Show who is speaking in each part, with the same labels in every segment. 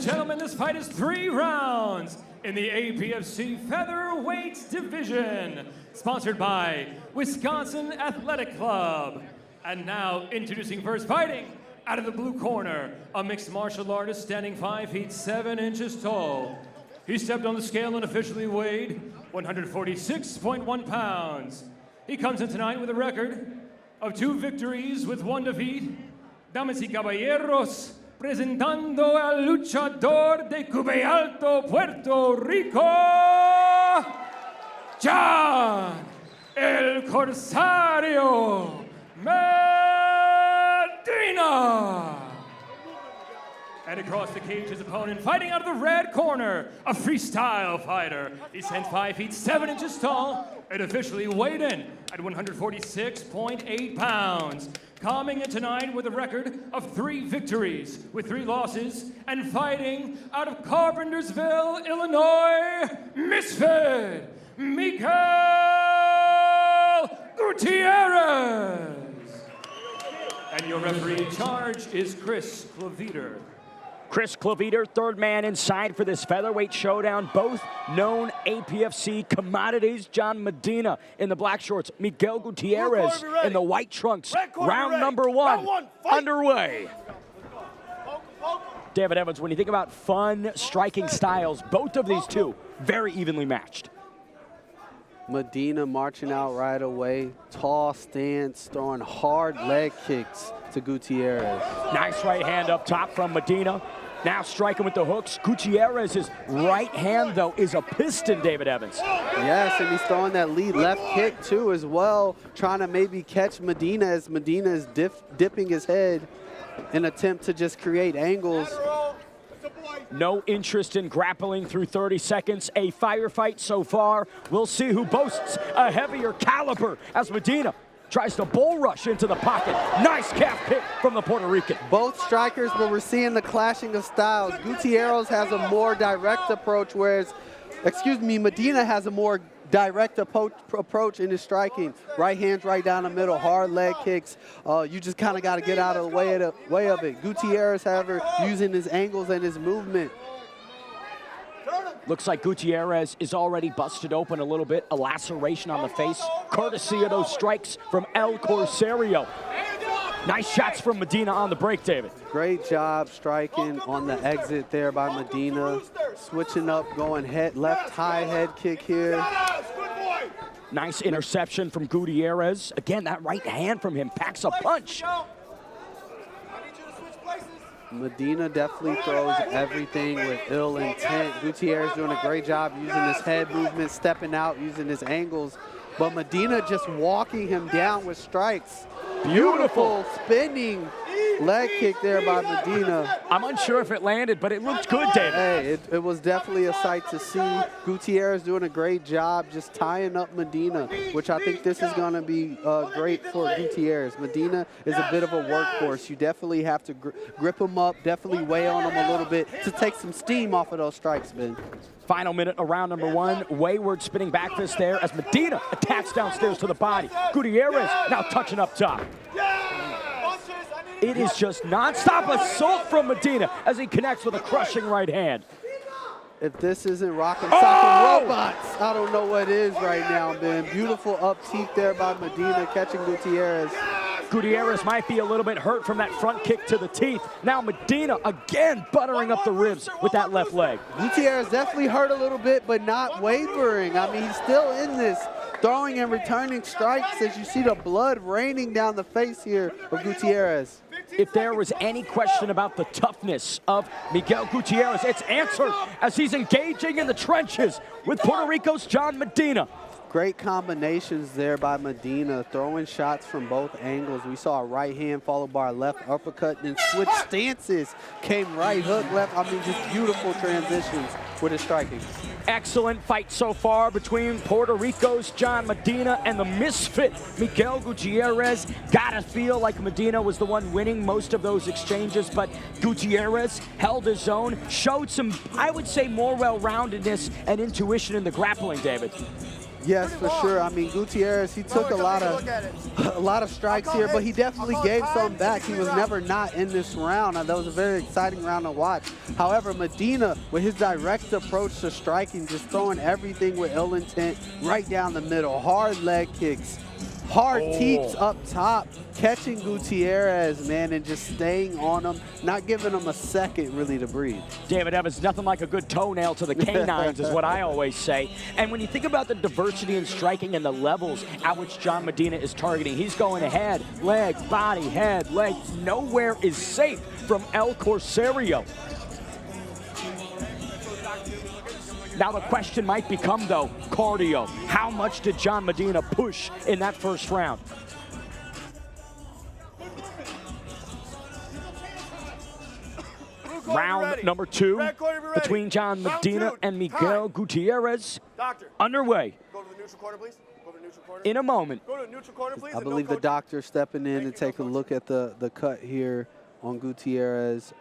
Speaker 1: gentlemen, this fight is 3 rounds in the APFC Featherweight division, sponsored by Wisconsin Athletic Club. And now, introducing first, fighting out of the blue corner, a mixed martial artist standing 5 feet 7 inches tall. He stepped on the scale and officially weighed 146.1 pounds. He comes in tonight with a record of 2 victories with 1 defeat. Damas y caballeros, presentando al luchador de Cube Alto, Puerto Rico, John el Corsario Medina. And across the cage, his opponent, fighting out of the red corner, a freestyle fighter. He stands 5 feet 7 inches tall and officially weighed in at 146.8 pounds. Coming in tonight with a record of 3 victories with 3 losses, and fighting out of Carpentersville, Illinois, Misfit, Miguel Gutierrez. And your referee in charge is Chris Claviter.
Speaker 2: Chris Claviter, third man inside for this featherweight showdown. Both known APFC commodities. John Medina in the black shorts, Miguel Gutierrez in the white trunks. Round number 1 underway. David Evans, when you think about fun striking styles, both of these two very evenly matched.
Speaker 3: Medina marching out right away, tall stance, throwing hard leg kicks to Gutierrez.
Speaker 2: Nice right hand up top from Medina. Now striking with the hooks. Gutierrez's right hand, though, is a piston, David Evans.
Speaker 3: Yes, and he's throwing that lead left kick, too, as well, trying to maybe catch Medina as Medina is dipping his head in an attempt to just create angles.
Speaker 2: No interest in grappling through 30 seconds. A firefight so far. We'll see who boasts a heavier caliber as Medina tries to bull rush into the pocket. Nice calf kick from the Puerto Rican.
Speaker 3: Both strikers, but we're seeing the clashing of styles. Gutierrez has a more direct approach, whereas, Medina has a more direct approach in his striking. Right hands right down the middle, hard leg kicks. You just kind of got to get out of the way of it. Gutierrez, however, using his angles and his movement.
Speaker 2: Looks like Gutierrez is already busted open a little bit. A laceration on the face, courtesy of those strikes from El Corsario. Nice shots from Medina on the break, David.
Speaker 3: Great job striking on the exit there by Medina. Switching up, going left high head kick here.
Speaker 2: Nice interception from Gutierrez. Again, that right hand from him packs a punch.
Speaker 3: Medina definitely throws everything with ill intent. Gutierrez doing a great job using his head movement, stepping out, using his angles. But Medina just walking him down with strikes. Beautiful spinning leg kick there by Medina.
Speaker 2: I'm unsure if it landed, but it looked good, David.
Speaker 3: Hey, it was definitely a sight to see. Gutierrez doing a great job just tying up Medina, which I think this is going to be great for Gutierrez. Medina is a bit of a workhorse. You definitely have to grip him up, definitely weigh on him a little bit to take some steam off of those strikes, Ben.
Speaker 2: Final minute of round number 1. Wayward spinning back fist there as Medina attacks downstairs to the body. Gutierrez now touching up top. It is just nonstop assault from Medina as he connects with a crushing right hand.
Speaker 3: If this isn't rockin' sockin' robots, I don't know what is right now, Ben. Beautiful up teeth there by Medina catching Gutierrez.
Speaker 2: Gutierrez might be a little bit hurt from that front kick to the teeth. Now Medina again buttering up the ribs with that left leg.
Speaker 3: Gutierrez definitely hurt a little bit, but not wavering. I mean, he's still in this, throwing and returning strikes as you see the blood raining down the face here of Gutierrez.
Speaker 2: If there was any question about the toughness of Miguel Gutierrez, it's answered as he's engaging in the trenches with Puerto Rico's John Medina.
Speaker 3: Great combinations there by Medina, throwing shots from both angles. We saw a right hand followed by a left uppercut, then switch stances, came right hook, left. I mean, just beautiful transitions with his striking.
Speaker 2: Excellent fight so far between Puerto Rico's John Medina and the misfit Miguel Gutierrez. Gotta feel like Medina was the one winning most of those exchanges, but Gutierrez held his own, showed some, I would say, more well-roundedness and intuition in the grappling, David.
Speaker 3: Yes, for sure. I mean, Gutierrez, he took a lot of strikes here, but he definitely gave some back. He was never not in this round. That was a very exciting round to watch. However, Medina, with his direct approach to striking, just throwing everything with ill intent right down the middle. Hard leg kicks, hard teeps up top, catching Gutierrez, man, and just staying on him, not giving him a second really to breathe.
Speaker 2: David Evans, nothing like a good toenail to the canines is what I always say. And when you think about the diversity in striking and the levels at which John Medina is targeting, he's going ahead, leg, body, head, leg. Nowhere is safe from El Corsario. Now the question might become, though, cardio. How much did John Medina push in that first round? Round number 2 between John Medina and Miguel Gutierrez. Underway.
Speaker 4: Go to the neutral corner, please. Go to the neutral corner.
Speaker 2: In a moment.
Speaker 4: Go to the neutral corner, please.
Speaker 3: I believe the doctor stepping in to take a look at the cut here on Gutierrez.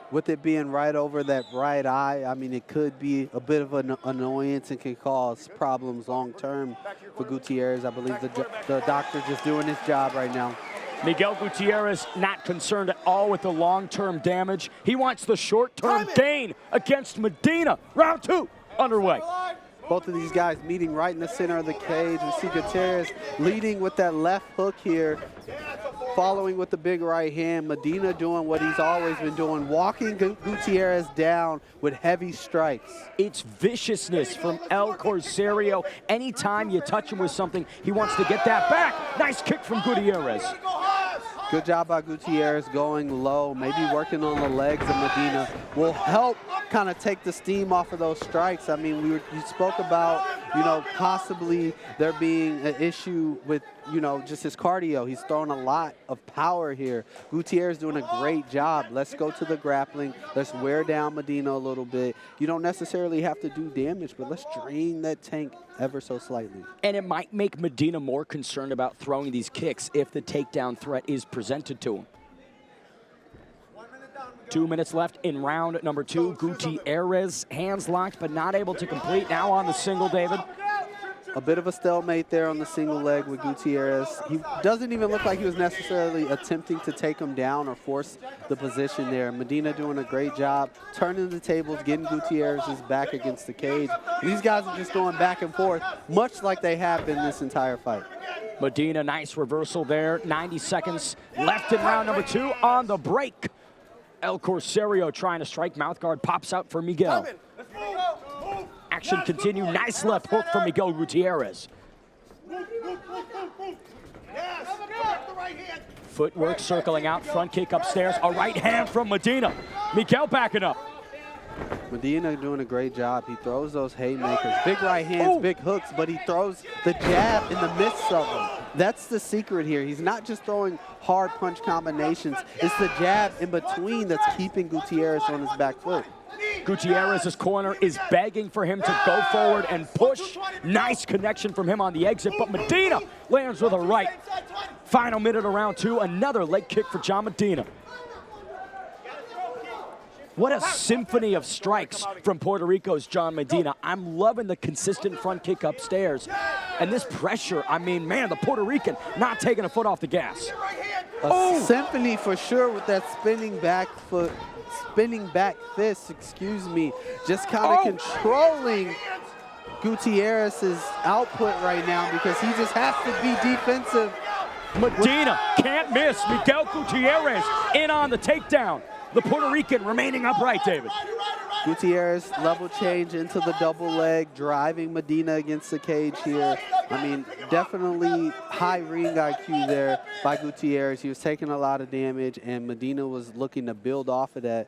Speaker 3: With it being right over that right eye, I mean, it could be a bit of an annoyance and can cause problems long term for Gutierrez. I believe the doctor's just doing his job right now.
Speaker 2: Miguel Gutierrez not concerned at all with the long-term damage. He wants the short-term gain against Medina. Round 2 underway.
Speaker 3: Both of these guys meeting right in the center of the cage. We see Gutierrez leading with that left hook here, following with the big right hand. Medina doing what he's always been doing, walking Gutierrez down with heavy strikes.
Speaker 2: It's viciousness from El Corsario. Anytime you touch him with something, he wants to get that back. Nice kick from Gutierrez.
Speaker 3: Good job by Gutierrez going low, maybe working on the legs of Medina will help kind of take the steam off of those strikes. I mean, you spoke about, possibly there being an issue with, just his cardio. He's throwing a lot of power here. Gutierrez doing a great job. Let's go to the grappling. Let's wear down Medina a little bit. You don't necessarily have to do damage, but let's drain that tank ever so slightly.
Speaker 2: And it might make Medina more concerned about throwing these kicks if the takedown threat is presented to him. 2 minutes left in round number 2. Gutierrez, hands locked, but not able to complete. Now on the single, David.
Speaker 3: A bit of a stalemate there on the single leg with Gutierrez. He doesn't even look like he was necessarily attempting to take him down or force the position there. Medina doing a great job, turning the tables, getting Gutierrez's back against the cage. These guys are just going back and forth, much like they have been this entire fight.
Speaker 2: Medina, nice reversal there. 90 seconds left in round number 2 on the break. El Corsario trying to strike, mouthguard pops out for Miguel. Action continue, nice left hook from Miguel Gutierrez. Footwork circling out, front kick upstairs, a right hand from Medina. Miguel backing up.
Speaker 3: Medina doing a great job. He throws those haymakers, big right hands, big hooks, but he throws the jab in the midst of them. That's the secret here. He's not just throwing hard punch combinations. It's the jab in between that's keeping Gutierrez on his back foot.
Speaker 2: Gutierrez's corner is begging for him to go forward and push. Nice connection from him on the exit, but Medina lands with a right. Final minute of round 2, another leg kick for John Medina. What a symphony of strikes from Puerto Rico's John Medina. I'm loving the consistent front kick upstairs. And this pressure, I mean, man, the Puerto Rican not taking a foot off the gas.
Speaker 3: A symphony for sure with that spinning back foot, spinning back fist, just kind of controlling Gutierrez's output right now because he just has to be defensive.
Speaker 2: Medina can't miss. Miguel Gutierrez in on the takedown. The Puerto Rican remaining upright, David.
Speaker 3: Gutierrez level change into the double leg, driving Medina against the cage here. I mean, definitely high ring IQ there by Gutierrez. He was taking a lot of damage, and Medina was looking to build off of that.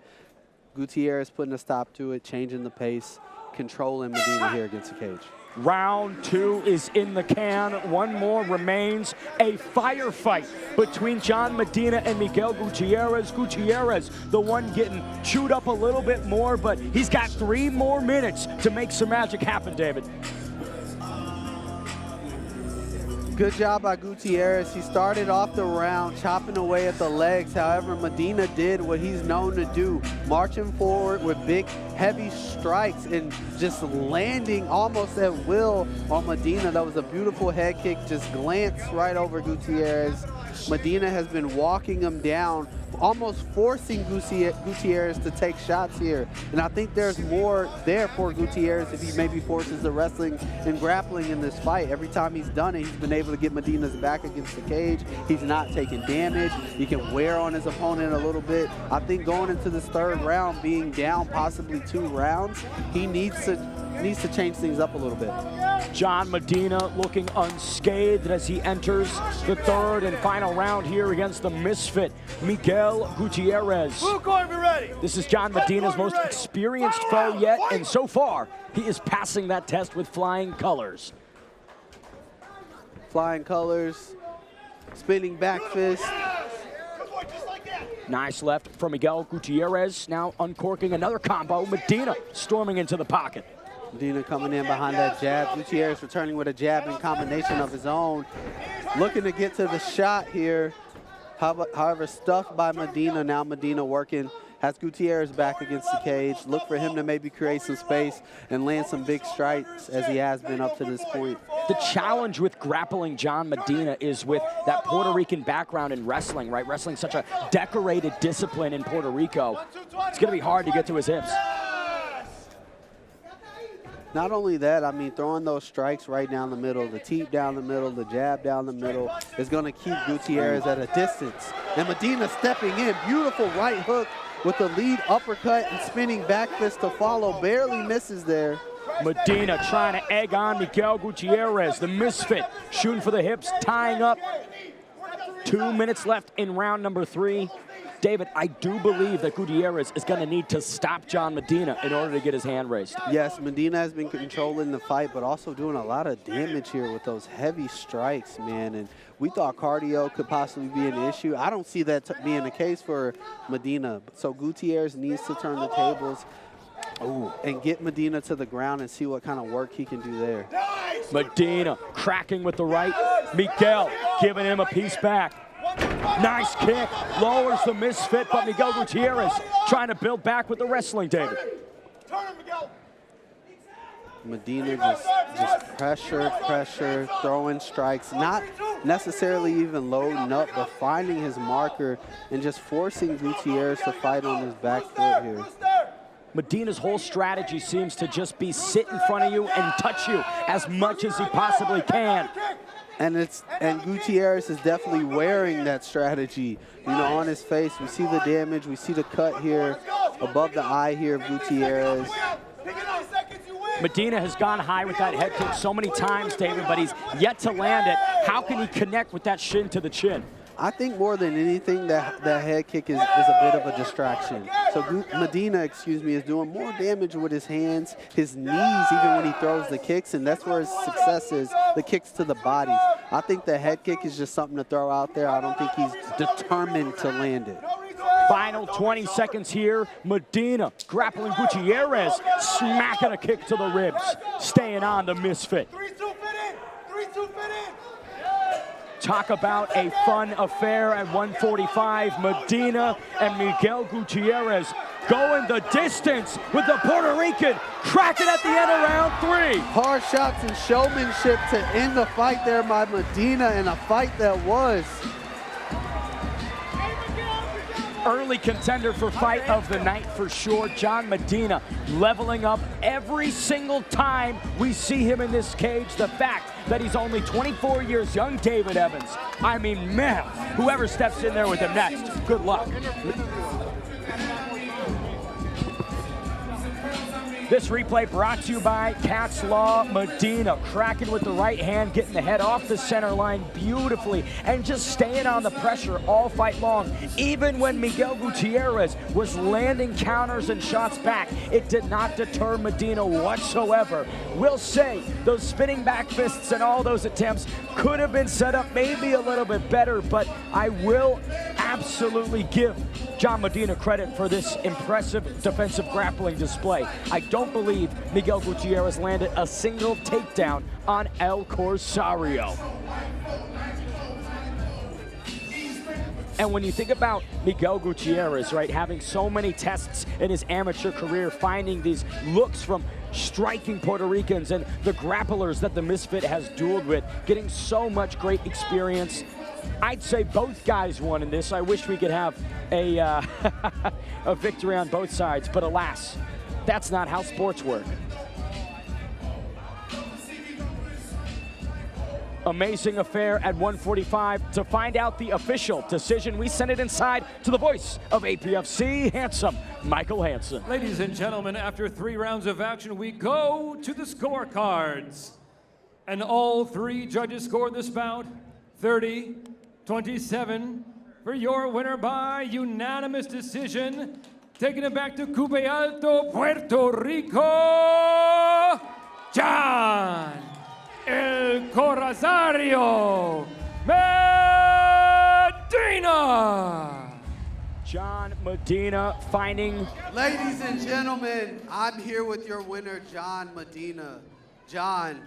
Speaker 3: Gutierrez putting a stop to it, changing the pace, controlling Medina here against the cage.
Speaker 2: Round 2 is in the can. One more remains. A firefight between John Medina and Miguel Gutierrez. Gutierrez, the one getting chewed up a little bit more, but he's got 3 more minutes to make some magic happen, David.
Speaker 3: Good job by Gutierrez. He started off the round chopping away at the legs. However, Medina did what he's known to do, marching forward with big, heavy strikes and just landing almost at will on Medina. That was a beautiful head kick, just glanced right over Gutierrez. Medina has been walking him down, almost forcing Gutierrez to take shots here. And I think there's more there for Gutierrez if he maybe forces the wrestling and grappling in this fight. Every time he's done it, he's been able to get Medina's back against the cage. He's not taking damage. He can wear on his opponent a little bit. I think going into this third round, being down possibly 2 rounds, he needs to change things up a little bit.
Speaker 2: John Medina looking unscathed as he enters the third and final round here against the misfit, Miguel Gutierrez.
Speaker 4: Blue corner, be ready.
Speaker 2: This is John Medina's most experienced foe yet, and so far, he is passing that test with flying colors.
Speaker 3: Flying colors, spinning back fist.
Speaker 2: Nice left from Miguel Gutierrez, now uncorking another combo. Medina storming into the pocket.
Speaker 3: Medina coming in behind that jab. Gutierrez returning with a jab in combination of his own. Looking to get to the shot here. However, stuffed by Medina. Now Medina working, has Gutierrez back against the cage. Look for him to maybe create some space and land some big strikes as he has been up to this point.
Speaker 2: The challenge with grappling John Medina is with that Puerto Rican background in wrestling, right? Wrestling such a decorated discipline in Puerto Rico. It's going to be hard to get to his hips.
Speaker 3: Not only that, I mean, throwing those strikes right down the middle, the teep down the middle, the jab down the middle, is going to keep Gutierrez at a distance. And Medina stepping in, beautiful right hook with the lead uppercut and spinning back fist to follow, barely misses there.
Speaker 2: Medina trying to egg on Miguel Gutierrez, the misfit, shooting for the hips, tying up. 2 minutes left in round number 3. David, I do believe that Gutierrez is going to need to stop John Medina in order to get his hand raised.
Speaker 3: Yes, Medina has been controlling the fight, but also doing a lot of damage here with those heavy strikes, man. And we thought cardio could possibly be an issue. I don't see that being the case for Medina. So Gutierrez needs to turn the tables and get Medina to the ground and see what kind of work he can do there.
Speaker 2: Medina cracking with the right. Miguel giving him a piece back. Nice kick, lowers the misfit, but Miguel Gutierrez trying to build back with the wrestling, David.
Speaker 3: Medina just pressure, throwing strikes, not necessarily even loading up, but finding his marker and just forcing Gutierrez to fight on his back foot here.
Speaker 2: Medina's whole strategy seems to just be sit in front of you and touch you as much as he possibly can.
Speaker 3: And Gutierrez is definitely wearing that strategy, you know, on his face. We see the damage, we see the cut here above the eye here of Gutierrez.
Speaker 2: Medina has gone high with that head kick so many times, David, but he's yet to land it. How can he connect with that shin to the chin?
Speaker 3: I think more than anything, that head kick is a bit of a distraction. So Medina, is doing more damage with his hands, his knees, even when he throws the kicks, and that's where his success is, the kicks to the body. I think the head kick is just something to throw out there. I don't think he's determined to land it.
Speaker 2: Final 20 seconds here. Medina grappling Gutierrez, smacking a kick to the ribs, staying on the misfit.
Speaker 4: 3-2 fit in. 3-2 fit in.
Speaker 2: Talk about a fun affair at 145. Medina and Miguel Gutierrez going the distance with the Puerto Rican cracking at the end of round 3.
Speaker 3: Hard shots and showmanship to end the fight there by Medina, and a fight that was.
Speaker 2: Early contender for fight of the night for sure. John Medina leveling up every single time we see him in this cage. The fact that he's only 24 years young, David Evans. I mean, man, whoever steps in there with him next, good luck. This replay brought to you by Cat's Law. Medina cracking with the right hand, getting the head off the center line beautifully, and just staying on the pressure all fight long. Even when Miguel Gutierrez was landing counters and shots back, it did not deter Medina whatsoever. We'll say those spinning back fists and all those attempts could have been set up maybe a little bit better, but I will absolutely give John Medina credit for this impressive defensive grappling display. I don't believe Miguel Gutierrez landed a single takedown on El Corsario. And when you think about Miguel Gutierrez, right, having so many tests in his amateur career, finding these looks from striking Puerto Ricans and the grapplers that the Misfit has dueled with, getting so much great experience, I'd say both guys won in this. I wish we could have a, a victory on both sides, but alas, that's not how sports work. Amazing affair at 145. To find out the official decision, we send it inside to the voice of APFC, handsome Michael Hansen.
Speaker 1: Ladies and gentlemen, after 3 rounds of action, we go to the scorecards. And all 3 judges scored this bout 30-27 for your winner by unanimous decision. Taking it back to Cube Alto, Puerto Rico, John El Corsario Medina.
Speaker 2: John Medina finding.
Speaker 3: Ladies and gentlemen, I'm here with your winner, John Medina. John,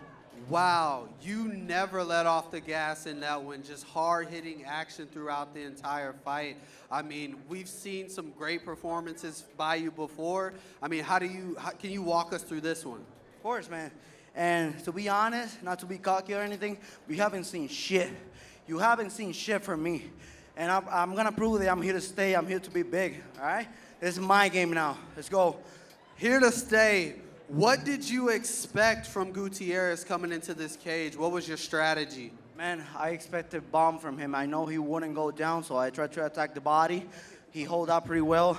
Speaker 3: wow, you never let off the gas in that one. Just hard-hitting action throughout the entire fight. I mean, we've seen some great performances by you before. I mean, can you walk us through this one?
Speaker 5: Of course, man. And to be honest, not to be cocky or anything, we haven't seen shit. You haven't seen shit from me. And I'm going to prove that I'm here to stay. I'm here to be big, all right? This is my game now. Let's go.
Speaker 3: Here to stay. What did you expect from Gutierrez coming into this cage? What was your strategy?
Speaker 5: Man, I expected bomb from him. I know he wouldn't go down, so I tried to attack the body. He held up pretty well.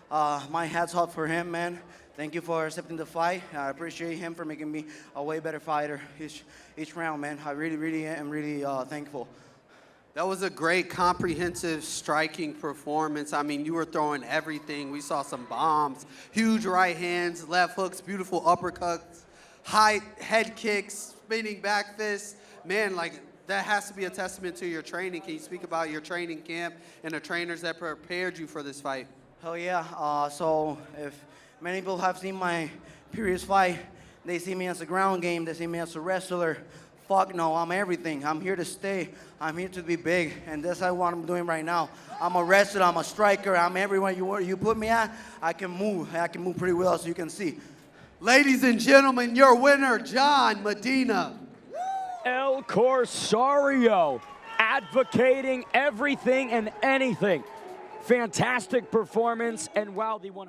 Speaker 5: My hat's off for him, man. Thank you for accepting the fight. I appreciate him for making me a way better fighter each round, man. I really am thankful.
Speaker 3: That was a great, comprehensive, striking performance. I mean, you were throwing everything. We saw some bombs, huge right hands, left hooks, beautiful uppercuts, high head kicks, spinning back fists. Man, like, that has to be a testament to your training. Can you speak about your training camp and the trainers that prepared you for this fight?
Speaker 5: Hell yeah. So if many people have seen my previous fight, they see me as a ground game, they see me as a wrestler. Fuck no, I'm everything. I'm here to stay. I'm here to be big, and that's what I'm doing right now. I'm a wrestler, I'm a striker, I'm everywhere you put me at, I can move. I can move pretty well, as you can see.
Speaker 3: Ladies and gentlemen, your winner, John Medina.
Speaker 2: El Corsario, advocating everything and anything. Fantastic performance, and while the 100%